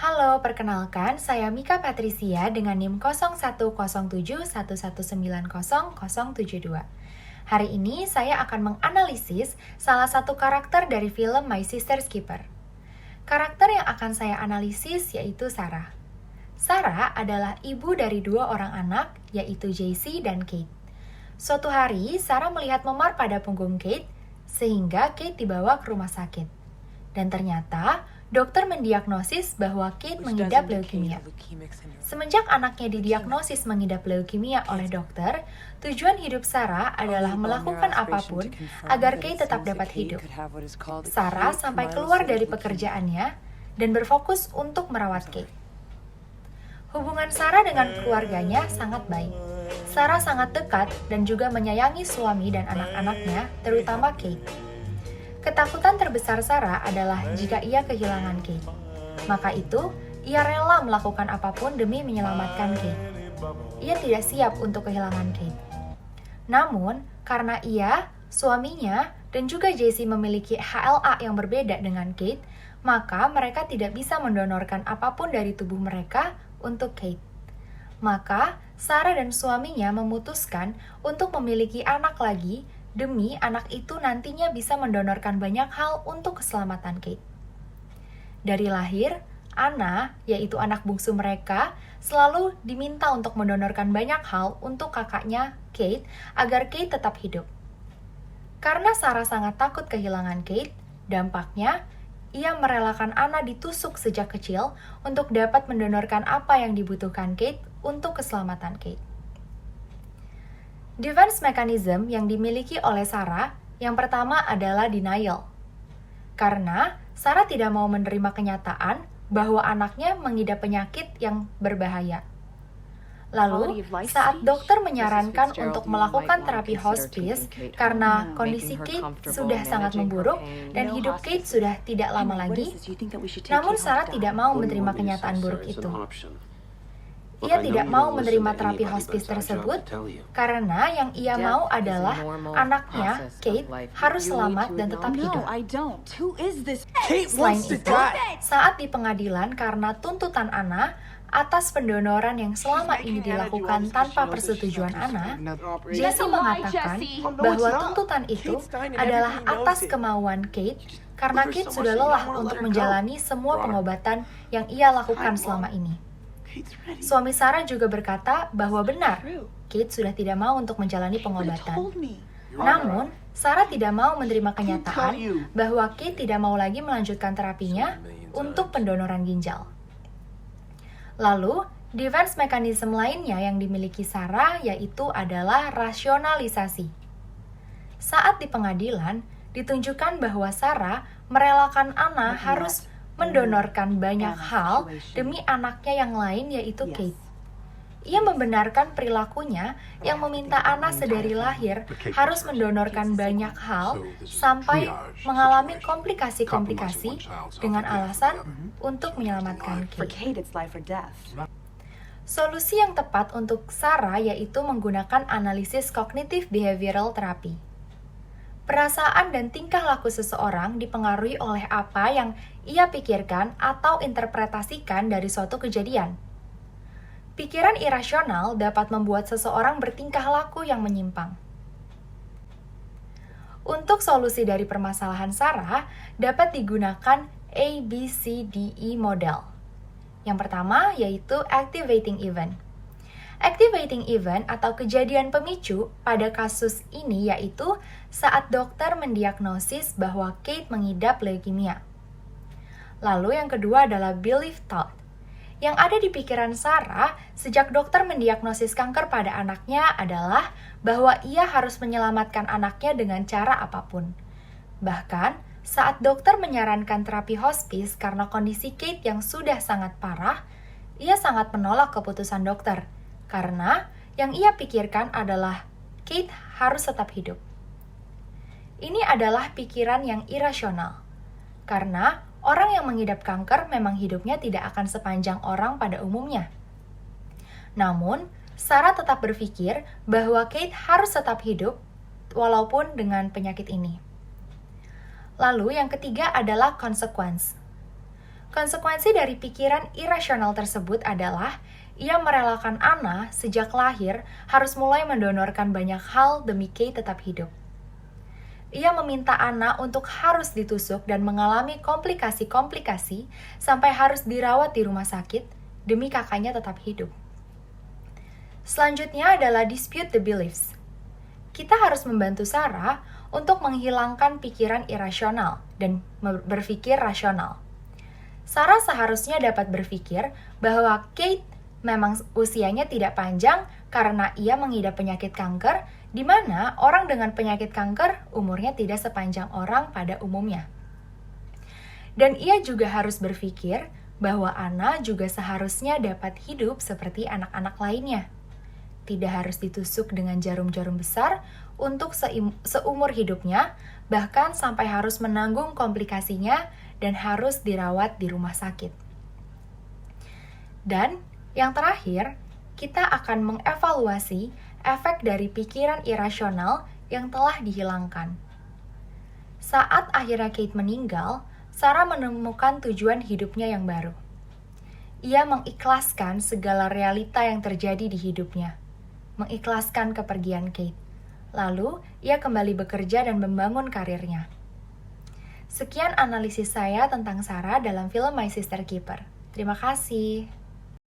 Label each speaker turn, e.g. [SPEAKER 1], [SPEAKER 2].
[SPEAKER 1] Halo, perkenalkan saya Mika Patricia dengan NIM 010711900072. Hari ini saya akan menganalisis salah satu karakter dari film My Sister's Keeper. Karakter yang akan saya analisis yaitu Sarah. Sarah adalah ibu dari dua orang anak, yaitu JC dan Kate. Suatu hari, Sarah melihat memar pada punggung Kate, sehingga Kate dibawa ke rumah sakit. Dan ternyata, dokter mendiagnosis bahwa Kate mengidap leukemia. Semenjak anaknya didiagnosis mengidap leukemia oleh dokter, tujuan hidup Sarah adalah melakukan apapun agar Kate tetap dapat hidup. Sarah sampai keluar dari pekerjaannya dan berfokus untuk merawat Kate. Hubungan Sarah dengan keluarganya sangat baik. Sarah sangat dekat dan juga menyayangi suami dan anak-anaknya, terutama Kate. Ketakutan terbesar Sarah adalah jika ia kehilangan Kate. Maka itu, ia rela melakukan apapun demi menyelamatkan Kate. Ia tidak siap untuk kehilangan Kate. Namun, karena ia, suaminya, dan juga JC memiliki HLA yang berbeda dengan Kate, maka mereka tidak bisa mendonorkan apapun dari tubuh mereka untuk Kate. Maka, Sarah dan suaminya memutuskan untuk memiliki anak lagi demi anak itu nantinya bisa mendonorkan banyak hal untuk keselamatan Kate. Dari lahir, Anna, yaitu anak bungsu mereka, selalu diminta untuk mendonorkan banyak hal untuk kakaknya, Kate, agar Kate tetap hidup. Karena Sarah sangat takut kehilangan Kate, dampaknya, ia merelakan Anna ditusuk sejak kecil untuk dapat mendonorkan apa yang dibutuhkan Kate untuk keselamatan Kate. Defense mechanism yang dimiliki oleh Sarah yang pertama adalah denial. Karena Sarah tidak mau menerima kenyataan bahwa anaknya mengidap penyakit yang berbahaya. Lalu, saat dokter menyarankan untuk melakukan terapi hospice karena kondisi Kate sudah sangat memburuk dan hidup Kate sudah tidak lama lagi, namun Sarah tidak mau menerima kenyataan buruk itu. Ia tidak mau menerima terapi hospice tersebut karena yang ia mau adalah anaknya, Kate, harus selamat dan tetap hidup. Selain itu, saat di pengadilan karena tuntutan Anna atas pendonoran yang selama ini dilakukan tanpa persetujuan Anna, Jesse mengatakan bahwa tuntutan itu adalah atas kemauan Kate karena Kate sudah lelah untuk menjalani semua pengobatan yang ia lakukan selama ini. Suami Sarah juga berkata bahwa benar, Kate sudah tidak mau untuk menjalani pengobatan. Namun, Sarah tidak mau menerima kenyataan bahwa Kate tidak mau lagi melanjutkan terapinya untuk pendonoran ginjal. Lalu, defense mechanism lainnya yang dimiliki Sarah yaitu adalah rasionalisasi. Saat di pengadilan, ditunjukkan bahwa Sarah merelakan Anna harus mendonorkan banyak hal demi anaknya yang lain yaitu Kate. Ia membenarkan perilakunya yang meminta Anna sedari lahir harus mendonorkan banyak hal sampai mengalami komplikasi-komplikasi dengan alasan untuk menyelamatkan Kate. Solusi yang tepat untuk Sarah yaitu menggunakan analisis kognitif behavioral therapy. Perasaan dan tingkah laku seseorang dipengaruhi oleh apa yang ia pikirkan atau interpretasikan dari suatu kejadian. Pikiran irasional dapat membuat seseorang bertingkah laku yang menyimpang. Untuk solusi dari permasalahan Sarah dapat digunakan ABCDE model. Yang pertama yaitu activating event. Activating event atau kejadian pemicu pada kasus ini yaitu saat dokter mendiagnosis bahwa Kate mengidap leukemia. Lalu yang kedua adalah belief thought. Yang ada di pikiran Sarah sejak dokter mendiagnosis kanker pada anaknya adalah bahwa ia harus menyelamatkan anaknya dengan cara apapun. Bahkan, saat dokter menyarankan terapi hospice karena kondisi Kate yang sudah sangat parah, ia sangat menolak keputusan dokter. Karena yang ia pikirkan adalah Kate harus tetap hidup. Ini adalah pikiran yang irasional. Karena orang yang mengidap kanker memang hidupnya tidak akan sepanjang orang pada umumnya. Namun, Sarah tetap berpikir bahwa Kate harus tetap hidup walaupun dengan penyakit ini. Lalu yang ketiga adalah consequence. Konsekuensi dari pikiran irasional tersebut adalah ia merelakan Anna sejak lahir harus mulai mendonorkan banyak hal demi Kate tetap hidup. Ia meminta Anna untuk harus ditusuk dan mengalami komplikasi-komplikasi sampai harus dirawat di rumah sakit demi kakaknya tetap hidup. Selanjutnya adalah dispute the beliefs. Kita harus membantu Sarah untuk menghilangkan pikiran irasional dan berpikir rasional. Sarah seharusnya dapat berpikir bahwa Kate memang usianya tidak panjang karena ia mengidap penyakit kanker, di mana orang dengan penyakit kanker umurnya tidak sepanjang orang pada umumnya. Dan ia juga harus berpikir bahwa Anna juga seharusnya dapat hidup seperti anak-anak lainnya. Tidak harus ditusuk dengan jarum-jarum besar untuk seumur hidupnya, bahkan sampai harus menanggung komplikasinya dan harus dirawat di rumah sakit. Dan yang terakhir, kita akan mengevaluasi efek dari pikiran irasional yang telah dihilangkan. Saat akhirnya Kate meninggal, Sarah menemukan tujuan hidupnya yang baru. Ia mengikhlaskan segala realita yang terjadi di hidupnya, mengikhlaskan kepergian Kate. Lalu, ia kembali bekerja dan membangun karirnya. Sekian analisis saya tentang Sarah dalam film My Sister Keeper. Terima kasih.